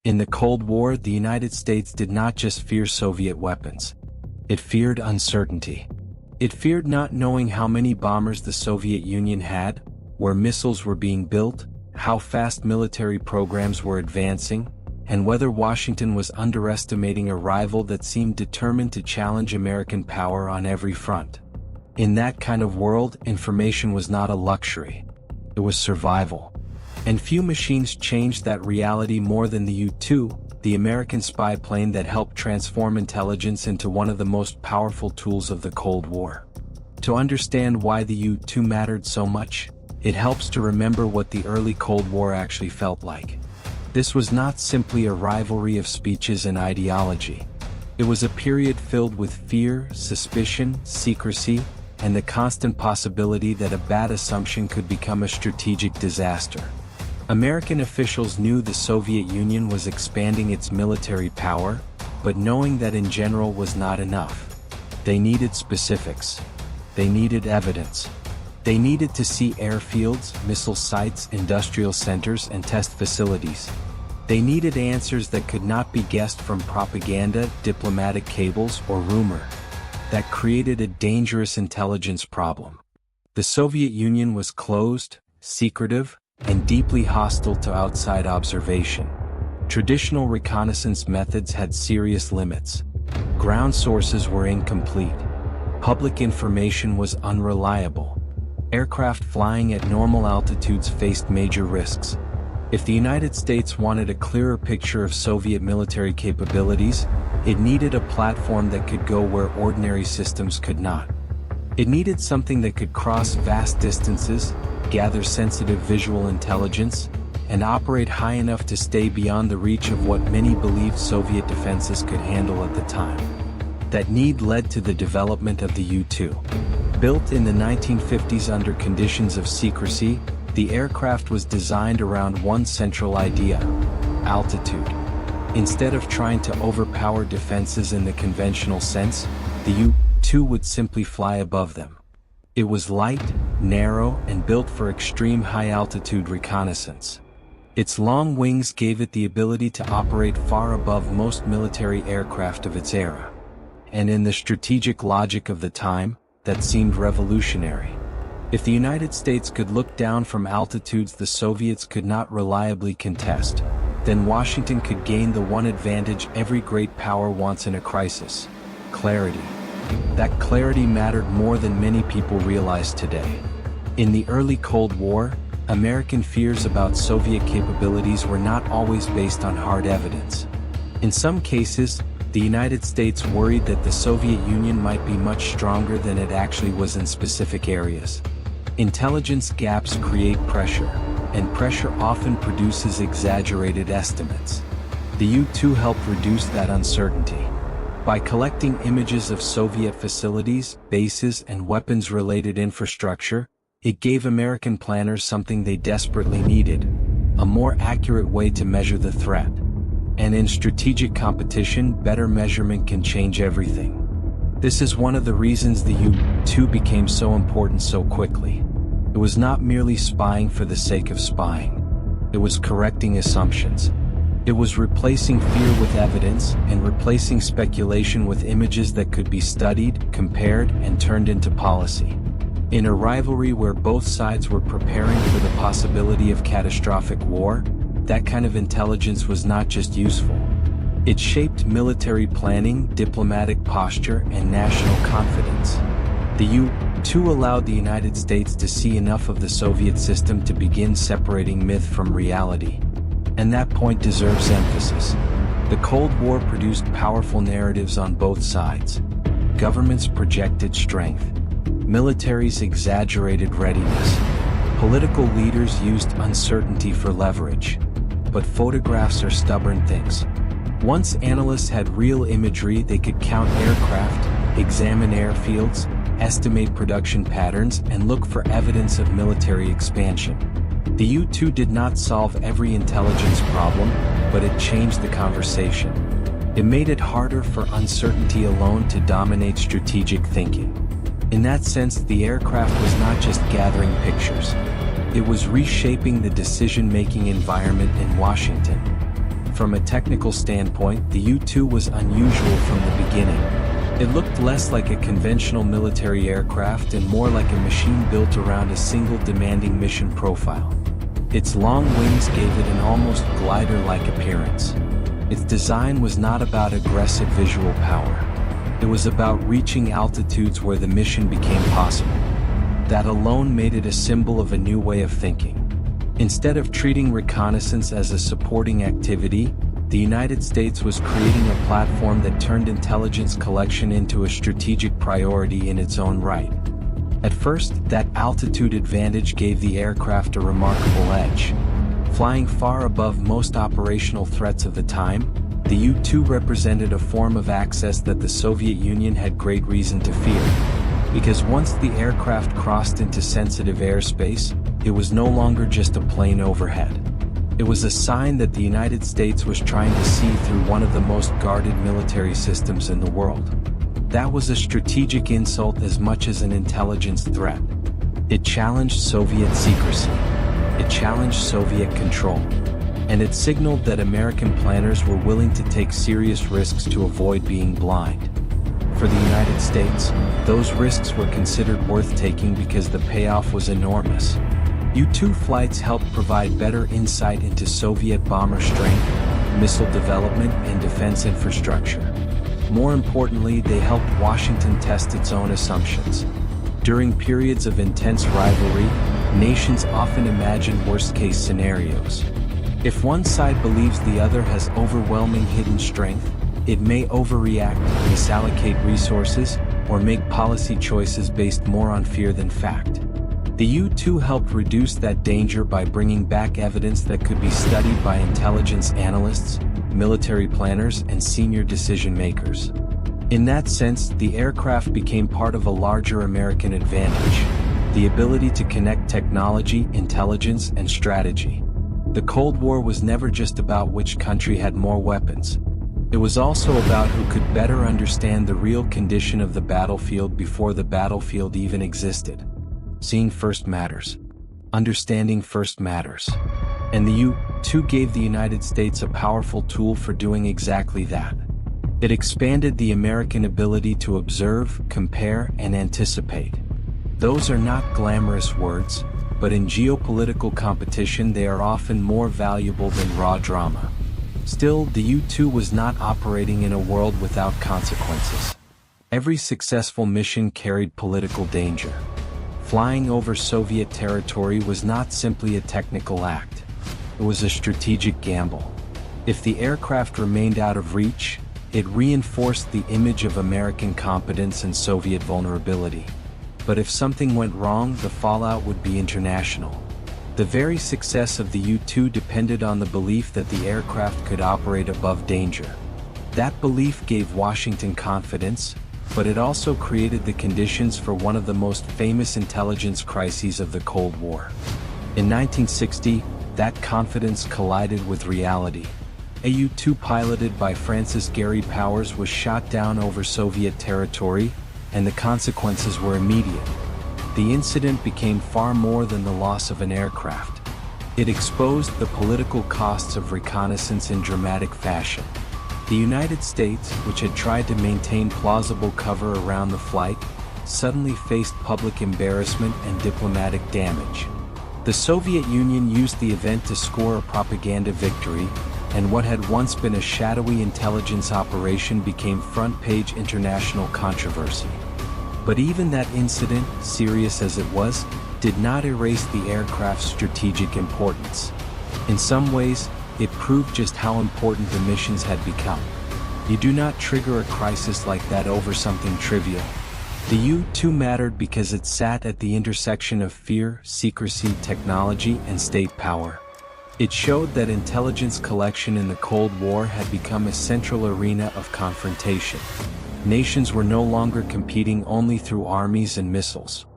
In the Cold War, the United States did not just fear Soviet weapons. It feared uncertainty. It feared not knowing how many bombers the Soviet Union had, where missiles were being built, how fast military programs were advancing, and whether Washington was underestimating a rival that seemed determined to challenge American power on every front. In that kind of world, information was not a luxury. It was survival. And few machines changed that reality more than the U-2, the American spy plane that helped transform intelligence into one of the most powerful tools of the Cold War. To understand why the U-2 mattered so much, it helps to remember what the early Cold War actually felt like. This was not simply a rivalry of speeches and ideology. It was a period filled with fear, suspicion, secrecy, and the constant possibility that a bad assumption could become a strategic disaster. American officials knew the Soviet Union was expanding its military power, but knowing that in general was not enough. They needed specifics. They needed evidence. They needed to see airfields, missile sites, industrial centers, and test facilities. They needed answers that could not be guessed from propaganda, diplomatic cables, or rumor. That created a dangerous intelligence problem. The Soviet Union was closed, secretive, and deeply hostile to outside observation. Traditional reconnaissance methods had serious limits. Ground sources were incomplete. Public information was unreliable. Aircraft flying at normal altitudes faced major risks. If the United States wanted a clearer picture of Soviet military capabilities, it needed a platform that could go where ordinary systems could not. It needed something that could cross vast distances, gather sensitive visual intelligence, and operate high enough to stay beyond the reach of what many believed Soviet defenses could handle at the time. That need led to the development of the U-2. Built in the 1950s under conditions of secrecy, the aircraft was designed around one central idea: altitude. Instead of trying to overpower defenses in the conventional sense, the U-2 would simply fly above them. It was light, narrow, and built for extreme high-altitude reconnaissance. Its long wings gave it the ability to operate far above most military aircraft of its era. And in the strategic logic of the time, that seemed revolutionary. If the United States could look down from altitudes the Soviets could not reliably contest, then Washington could gain the one advantage every great power wants in a crisis: clarity. That clarity mattered more than many people realize today. In the early Cold War, American fears about Soviet capabilities were not always based on hard evidence. In some cases, the United States worried that the Soviet Union might be much stronger than it actually was in specific areas. Intelligence gaps create pressure, and pressure often produces exaggerated estimates. The U-2 helped reduce that uncertainty. By collecting images of Soviet facilities, bases, and weapons-related infrastructure, it gave American planners something they desperately needed: a more accurate way to measure the threat. And in strategic competition, better measurement can change everything. This is one of the reasons the U-2 became so important so quickly. It was not merely spying for the sake of spying. It was correcting assumptions. It was replacing fear with evidence and replacing speculation with images that could be studied, compared, and turned into policy. In a rivalry where both sides were preparing for the possibility of catastrophic war, that kind of intelligence was not just useful. It shaped military planning, diplomatic posture, and national confidence. The U-2 allowed the United States to see enough of the Soviet system to begin separating myth from reality. And that point deserves emphasis. The Cold War produced powerful narratives on both sides. Governments projected strength. Militaries exaggerated readiness. Political leaders used uncertainty for leverage. But photographs are stubborn things. Once analysts had real imagery, they could count aircraft, examine airfields, estimate production patterns, and look for evidence of military expansion. The U-2 did not solve every intelligence problem, but it changed the conversation. It made it harder for uncertainty alone to dominate strategic thinking. In that sense, the aircraft was not just gathering pictures. It was reshaping the decision-making environment in Washington. From a technical standpoint, the U-2 was unusual from the beginning. It looked less like a conventional military aircraft and more like a machine built around a single demanding mission profile. Its long wings gave it an almost glider-like appearance. Its design was not about aggressive visual power. It was about reaching altitudes where the mission became possible. That alone made it a symbol of a new way of thinking. Instead of treating reconnaissance as a supporting activity, the United States was creating a platform that turned intelligence collection into a strategic priority in its own right. At first, that altitude advantage gave the aircraft a remarkable edge. Flying far above most operational threats of the time, the U-2 represented a form of access that the Soviet Union had great reason to fear. Because once the aircraft crossed into sensitive airspace, it was no longer just a plane overhead. It was a sign that the United States was trying to see through one of the most guarded military systems in the world. That was a strategic insult as much as an intelligence threat. It challenged Soviet secrecy. It challenged Soviet control. And it signaled that American planners were willing to take serious risks to avoid being blind. For the United States, those risks were considered worth taking because the payoff was enormous. U-2 flights helped provide better insight into Soviet bomber strength, missile development, and defense infrastructure. More importantly, they helped Washington test its own assumptions. During periods of intense rivalry, nations often imagine worst-case scenarios. If one side believes the other has overwhelming hidden strength, it may overreact, misallocate resources, or make policy choices based more on fear than fact. The U-2 helped reduce that danger by bringing back evidence that could be studied by intelligence analysts, military planners, and senior decision makers. In that sense, the aircraft became part of a larger American advantage: the ability to connect technology, intelligence, and strategy. The Cold War was never just about which country had more weapons. It was also about who could better understand the real condition of the battlefield before the battlefield even existed. Seeing first matters. Understanding first matters. And the U-2 gave the United States a powerful tool for doing exactly that. It expanded the American ability to observe, compare, and anticipate. Those are not glamorous words, but in geopolitical competition they are often more valuable than raw drama. Still, the U-2 was not operating in a world without consequences. Every successful mission carried political danger. Flying over Soviet territory was not simply a technical act. It was a strategic gamble. If the aircraft remained out of reach, it reinforced the image of American competence and Soviet vulnerability. But if something went wrong, the fallout would be international. The very success of the U-2 depended on the belief that the aircraft could operate above danger. That belief gave Washington confidence, but it also created the conditions for one of the most famous intelligence crises of the Cold War. In 1960, that confidence collided with reality. A U-2 piloted by Francis Gary Powers was shot down over Soviet territory, and the consequences were immediate. The incident became far more than the loss of an aircraft. It exposed the political costs of reconnaissance in dramatic fashion. The United States, which had tried to maintain plausible cover around the flight, suddenly faced public embarrassment and diplomatic damage. The Soviet Union used the event to score a propaganda victory, and what had once been a shadowy intelligence operation became front-page international controversy. But even that incident, serious as it was, did not erase the aircraft's strategic importance. In some ways, it proved just how important the missions had become. You do not trigger a crisis like that over something trivial. The U-2 mattered because it sat at the intersection of fear, secrecy, technology, and state power. It showed that intelligence collection in the Cold War had become a central arena of confrontation. Nations were no longer competing only through armies and missiles.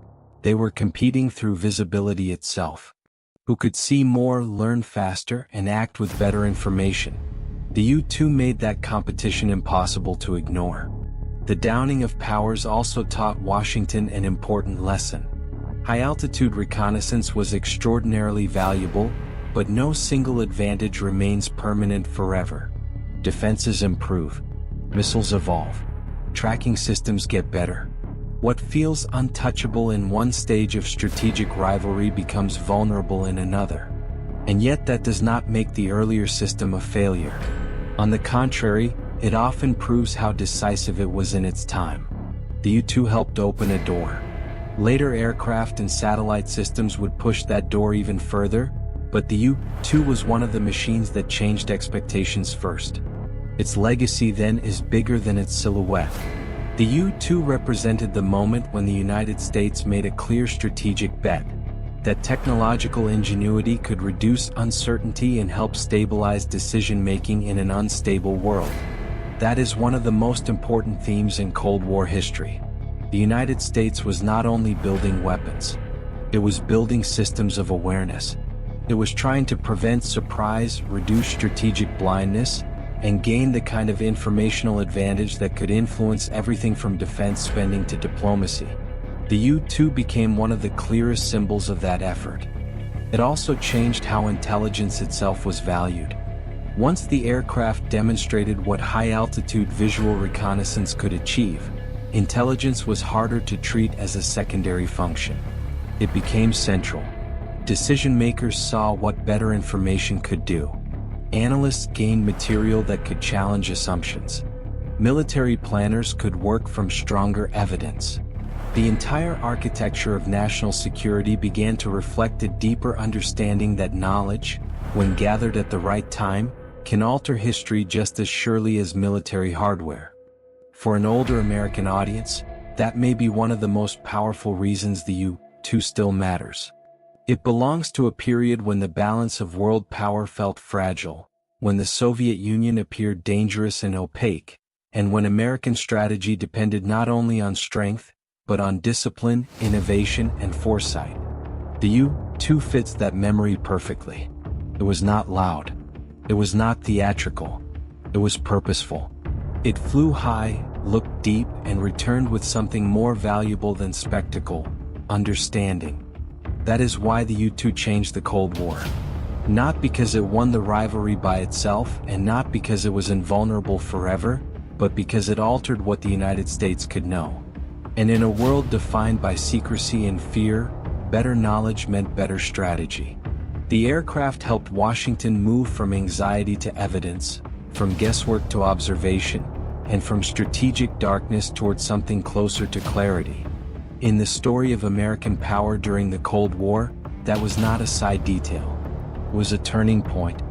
They were competing through visibility itself. Who could see more, learn faster, and act with better information? The U-2 made that competition impossible to ignore. The downing of Powers also taught Washington an important lesson. High-altitude reconnaissance was extraordinarily valuable, But no single advantage remains permanent forever. Defenses improve. Missiles evolve. Tracking systems get better. What feels untouchable in one stage of strategic rivalry becomes vulnerable in another. And yet that does not make the earlier system a failure. On the contrary, it often proves how decisive it was in its time. The U-2 helped open a door. Later aircraft and satellite systems would push that door even further, but the U-2 was one of the machines that changed expectations first. Its legacy then is bigger than its silhouette. The U-2 represented the moment when the United States made a clear strategic bet that technological ingenuity could reduce uncertainty and help stabilize decision-making in an unstable world. That is one of the most important themes in Cold War history. The United States was not only building weapons, it was building systems of awareness. It was trying to prevent surprise, reduce strategic blindness, and gain the kind of informational advantage that could influence everything from defense spending to diplomacy. The U-2 became one of the clearest symbols of that effort. It also changed how intelligence itself was valued. Once the aircraft demonstrated what high-altitude visual reconnaissance could achieve, intelligence was harder to treat as a secondary function. It became central. Decision-makers saw what better information could do. Analysts gained material that could challenge assumptions. Military planners could work from stronger evidence. The entire architecture of national security began to reflect a deeper understanding that knowledge, when gathered at the right time, can alter history just as surely as military hardware. For an older American audience, that may be one of the most powerful reasons the U-2 still matters. It belongs to a period when the balance of world power felt fragile, when the Soviet Union appeared dangerous and opaque, and when American strategy depended not only on strength, but on discipline, innovation, and foresight. The U-2 fits that memory perfectly. It was not loud. It was not theatrical. It was purposeful. It flew high, looked deep, and returned with something more valuable than spectacle: understanding. That is why the U-2 changed the Cold War. Not because it won the rivalry by itself, and not because it was invulnerable forever, but because it altered what the United States could know. And in a world defined by secrecy and fear, better knowledge meant better strategy. The aircraft helped Washington move from anxiety to evidence, from guesswork to observation, and from strategic darkness toward something closer to clarity. In the story of American power during the Cold War, that was not a side detail. It was a turning point,